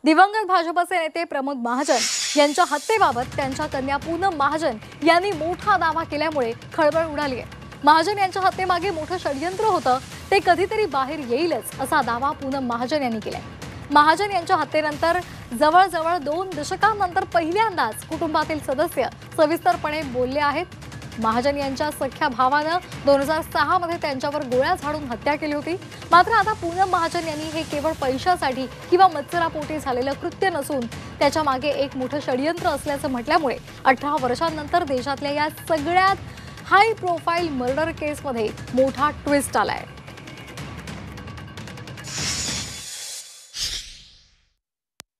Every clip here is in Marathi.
दिवंगत भाजपचे नेते प्रमोद महाजन यांच्या हत्येबाबत त्यांच्या कन्या पूनम महाजन यांनी मोठा दावा केल्यामुळे खळबळ उडाली आहे। महाजन यांच्या हत्येमागे मोठं षडयंत्र होतं, ते कधीतरी बाहेर येईलच असा दावा पूनम महाजन यांनी केलाय। महाजन यांच्या हत्येनंतर जवळजवळ 2 दशकांनंतर पहिल्यांदाच कुटुंबातील सदस्य सविस्तरपणे बोलले आहेत। महाजन यांच्या सख्या भावानं 2006 मध्ये त्यांच्यावर गोळ्या झाडून हत्या केली होती। मात्र आता पूनम महाजन यांनी हे केवळ पैशासाठी किंवा मत्सरापोटी झालेलं कृत्य नसून त्याच्या मागे एक मोठं षडयंत्र असल्याचं म्हटल्यामुळे 18 वर्षांनंतर देशातल्या या सगळ्यात हाय प्रोफाईल मर्डर केसमध्ये मोठा ट्विस्ट आलाय।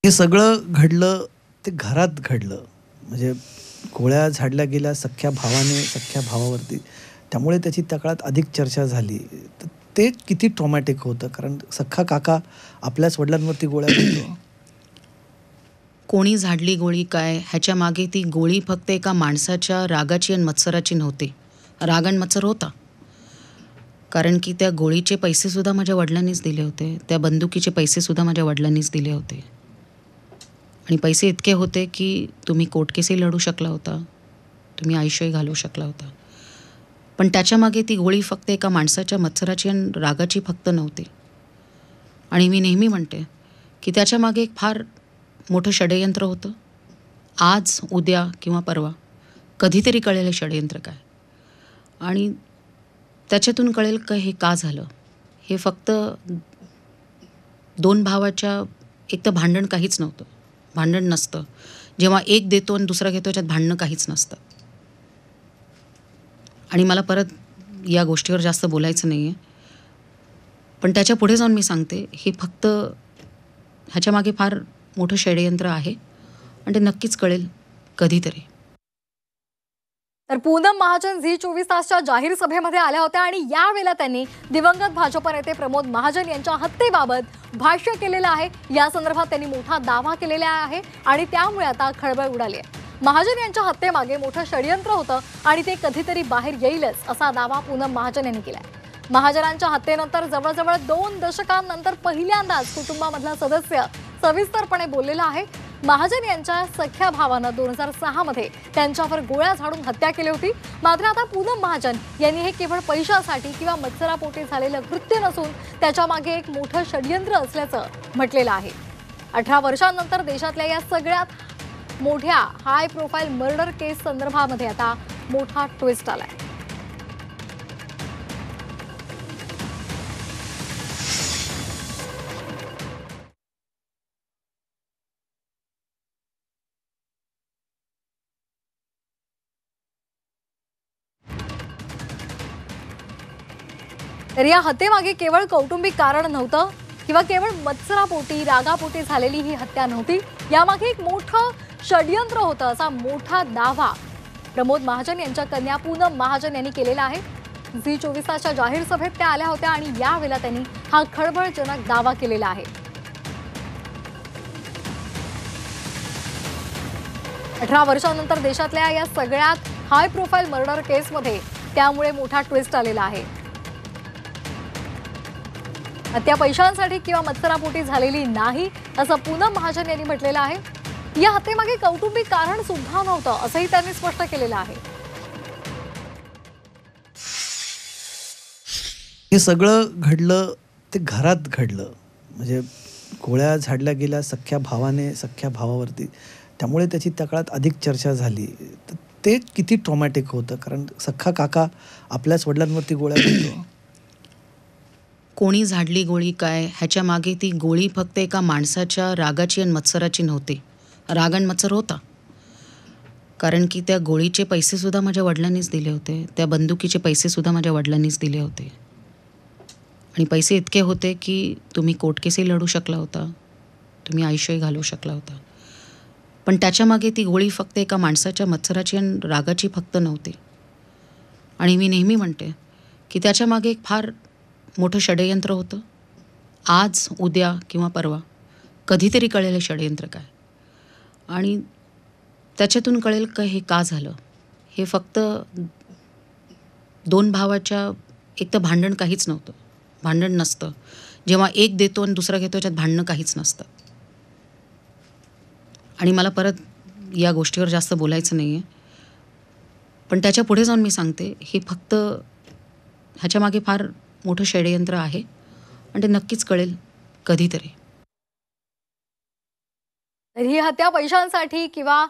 हे सगळं घडलं ते घरात घडलं, म्हणजे गोळ्या झाडल्या गेल्या सख्या भावाने सख्या भावावरती, त्यामुळे त्याची त्या काळात अधिक चर्चा झाली। तर ते किती ट्रॉमॅटिक होतं, कारण सख्खा काका आपल्याच वडिलांवरती गोळ्या घालतो। कोणी झाडली गोळी काय, ह्याच्या मागे ती गोळी फक्त एका माणसाच्या रागाची आणि मत्सराची नव्हती। राग आणि मत्सर होता, कारण की त्या गोळीचे पैसेसुद्धा माझ्या वडिलांनीच दिले होते, त्या बंदुकीचे पैसेसुद्धा माझ्या वडिलांनीच दिले होते। आणि पैसे इतके होते की तुम्ही कोर्ट केसही लढू शकला होता, तुम्ही आयुष्यही घालवू शकला होता। पण त्याच्यामागे ती गोळी फक्त एका माणसाच्या मत्सराची आणि रागाची फक्त नव्हती। आणि मी नेहमी म्हणते की त्याच्यामागे एक फार मोठं षडयंत्र होतं। आज उद्या किंवा परवा कधीतरी कळेल हे षडयंत्र काय, आणि त्याच्यातून कळेल का हे का झालं। हे फक्त 2 भावाच्या एक तर भांडण काहीच नव्हतं, भांडण नसतं। जेव्हा एक देतो आणि दुसरा घेतो त्याच्यात भांडणं काहीच नसतं। आणि मला परत या गोष्टीवर जास्त बोलायचं नाही आहे, पण त्याच्या पुढे जाऊन मी सांगते हे फक्त ह्याच्या मागे फार मोठं षडयंत्र आहे आणि ते नक्कीच कळेल कधीतरी। तर पूनम महाजन झी 24 तासच्या जाहीर सभेमध्ये आल्या होत्या आणि यावेळेला त्यांनी दिवंगत भाजप नेते प्रमोद महाजन यांच्या हत्येबाबत भाष्य केलेलं आहे। या संदर्भात त्यांनी मोठा दावा केलेला आहे आणि त्यामुळे आता खळबळ उडाली आहे। महाजन यांच्या हत्येमागे मोठं षडयंत्र होतं आणि ते कधीतरी बाहेर येईलच असा दावा पूनम महाजन यांनी केलाय। महाजनांच्या हत्येनंतर जवळजवळ 2 दशकांनंतर पहिल्यांदाच कुटुंबामधला सदस्य सविस्तरपणे बोललेला आहे। महाजन यांच्या सख्या भावानं 2006 मध्ये त्यांच्यावर गोळ्या झाडून हत्या केली होती। मात्र आता पूनम महाजन यांनी हे केवळ पैशासाठी किंवा मत्सरापोटी झालेलं कृत्य नसून त्याच्या मागे एक मोठं षडयंत्र असल्याचं म्हटलेलं आहे। 18 वर्षांनंतर देशातल्या या सगळ्यात मोठ्या हाय प्रोफाईल मर्डर केस संदर्भामध्ये आता मोठा ट्विस्ट आलाय। तर या हत्येमागे केवळ कौटुंबिक कारण नव्हतं किंवा केवळ मत्सरापोटी रागापोटी झालेली ही हत्या नव्हती, यामागे एक मोठं षडयंत्र होतं असा मोठा दावा प्रमोद महाजन यांच्या कन्या पूनम महाजन यांनी केलेला आहे। झी 24 तासच्या जाहीर सभेत त्या आल्या होत्या आणि यावेळेला त्यांनी हा खळबळजनक दावा केलेला आहे। 18 वर्षांनंतर देशातल्या या सगळ्यात हाय प्रोफाईल मर्डर केसमध्ये त्यामुळे मोठा ट्विस्ट आलेला आहे। हत्या पैशांसाठी किंवा मत्सरापोटी झालेली नाही असं पूनम महाजन यांनी म्हटलेलं आहे। या हत्येमागे कौटुंबिक कारण सुद्धा नव्हतं असंही त्यांनी स्पष्ट केलेलं आहे। हे सगळं घडलं ते घरात घडलं, म्हणजे गोळ्या झाडल्या गेल्या सख्या भावाने सख्या भावावरती, त्यामुळे त्याची त्या काळात अधिक चर्चा झाली। तर ते किती ट्रॉमॅटिक होतं, कारण सख्खा काका आपल्याच वडिलांवरती गोळ्या घालतो। कोणी झाडली गोळी काय, ह्याच्या मागे ती गोळी फक्त एका माणसाच्या रागाची आणि मत्सराची नव्हती। राग आणि मत्सर होता, कारण की त्या गोळीचे पैसेसुद्धा माझ्या वडिलांनीच दिले होते, त्या बंदुकीचे पैसेसुद्धा माझ्या वडिलांनीच दिले होते। आणि पैसे इतके होते की तुम्ही कोर्ट केसही लढू शकला होता, तुम्ही आयुष्यही घालवू शकला होता। पण त्याच्यामागे ती गोळी फक्त एका माणसाच्या मत्सराची आणि रागाची फक्त नव्हती। आणि मी नेहमी म्हणते की त्याच्यामागे एक फार मोठं षडयंत्र होतं। आज उद्या किंवा परवा कधीतरी कळेल हे षडयंत्र काय, आणि त्याच्यातून कळेल का हे का झालं। हे फक्त 2 भावाच्या एक तर भांडण काहीच नव्हतं, भांडण नसतं। जेव्हा एक देतो आणि दुसरा घेतो त्याच्यात भांडणं काहीच नसतं। आणि मला परत या गोष्टीवर जास्त बोलायचं नाही आहे. पण त्याच्या पुढे जाऊन मी सांगते, हे फक्त ह्याच्यामागे फार मोठं षडयंत्र आहे आणि ते नक्कीच कळेल कधीतरी. तर ही हत्या पैशांसाठी किंवा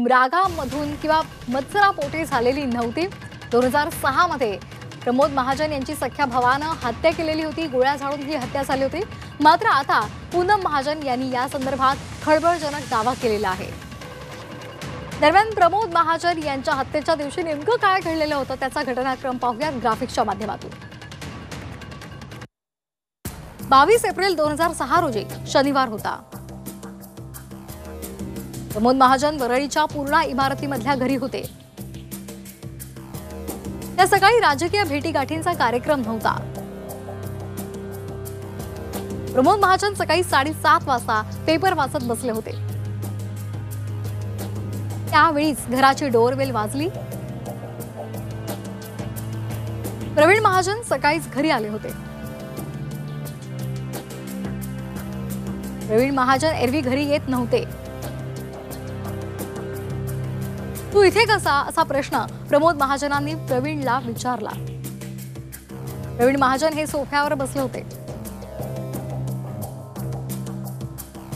रागामधून किंवा मत्सरापोटी झालेली नव्हती. 2006 मध्ये प्रमोद महाजन यांची सख्या भावानं हत्या केलेली होती. गोळ्या झाडून ही हत्या झाली होती. मात्र आता पूनम महाजन यांनी या संदर्भात खळबळजनक दावा केलेला आहे. दरम्यान प्रमोद महाजन यांच्या हत्येच्या दिवशी नेमकं काय घडलेलं होतं त्याचा घटनाक्रम पाहूयात ग्राफिक्सच्या माध्यमातून. 22 एप्रिल 2006 रोजी शनिवार होता. प्रमोद महाजन वरळीच्या पूर्णा इमारतीमधल्या घरी होते. त्या सकाळी राजकीय भेटीगाठींचा कार्यक्रम नव्हता. प्रमोद महाजन सकाळी 7:30 वाजता पेपर वाचत बसले होते. त्यावेळीच घराची डोरबेल वाजली. प्रवीण महाजन सकाळीच घरी आले होते. प्रवीण महाजन एरवी घरी येत नव्हते. तू इथे कसा असा प्रश्न प्रमोद महाजनांनी प्रवीणला विचारला. प्रवीण महाजन हे सोफ्यावर बसले होते.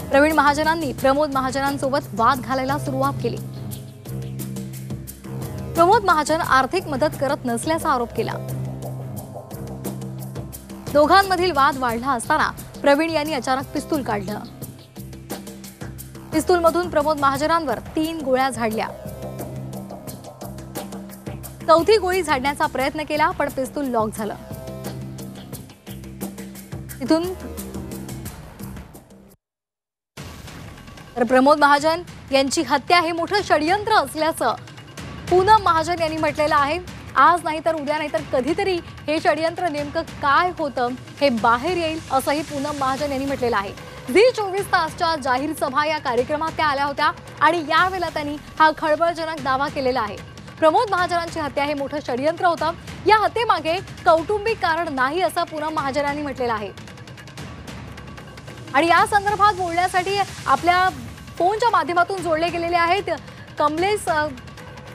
प्रवीण महाजनांनी प्रमोद महाजनांसोबत वाद घालायला सुरुवात केली. प्रमोद महाजन आर्थिक मदत करत नसल्याचा आरोप केला. दोघांमधील वाद वाढला असताना प्रवीण यांनी अचानक पिस्तूल काढलं. पिस्तूलमधून प्रमोद महाजनांवर 3 गोळ्या झाडल्या. चौथी गोळी झाडण्याचा प्रयत्न केला पण पिस्तूल लॉक झालं. तिथून तर प्रमोद महाजन यांची हत्या हे मोठं षडयंत्र असल्याचं पूनम महाजन यांनी म्हटलेलं आहे. आज नाही तर उद्या नाही तर कधीतरी हे षडयंत्र नेमकं काय होतं हे बाहेर येईल असंही पूनम महाजन यांनी म्हटलेलं आहे. झी 24 तासच्या जाहीर सभा या कार्यक्रमात त्या आल्या होत्या आणि यावेळेला त्यांनी हा खळबळजनक दावा केलेला आहे. प्रमोद महाजनांची हत्या हे मोठं षडयंत्र होतं. या हत्येमागे कौटुंबिक कारण नाही असं पूनम महाजनांनी म्हटलेलं आहे. आणि या संदर्भात बोलण्यासाठी आपल्या फोनच्या माध्यमातून जोडले गेलेले आहेत कमलेश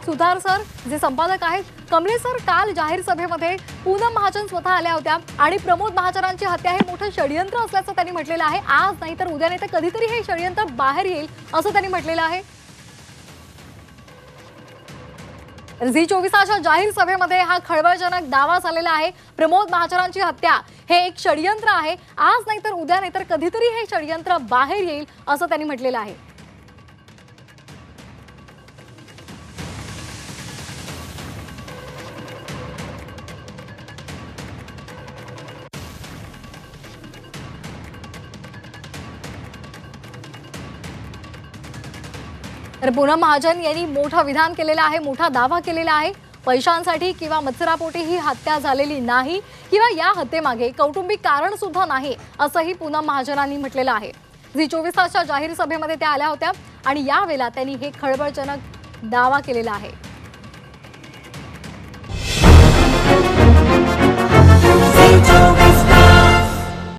सुधार सर, जे संपादक आहेत. कमलेश सर, काल जाहीर सभेमध्ये पूनम महाजन स्वतः आल्या होत्या आणि प्रमोद महाजनांची हत्या हे मोठं षडयंत्र असल्याचं त्यांनी म्हटलेलं आहे. आज नाही तर उद्या नाही तर कधीतरी हे षडयंत्र बाहेर येईल असं त्यांनी म्हटलेलं आहे. झी 24 तासच्या जाहीर सभेमध्ये हा खळबळजनक दावा झालेला आहे. प्रमोद महाजनांची हत्या हे एक षडयंत्र आहे. आज नाही तर उद्या नाही तर कधीतरी हे षडयंत्र बाहेर येईल असं त्यांनी म्हटलेलं आहे. तर पूनम महाजन यांनी मोठं विधान केलेलं आहे, मोठा दावा केलेला आहे. पैशांसाठी किंवा मत्सरापोटी ही हत्या झालेली नाही किंवा या हत्येमागे कौटुंबिक कारण सुद्धा नाही असंही पूनम महाजनांनी म्हटलेलं आहे. झी 24 तासच्या जाहीर सभेमध्ये त्या आल्या होत्या आणि यावेळेला त्यांनी हे खळबळजनक दावा केलेला आहे.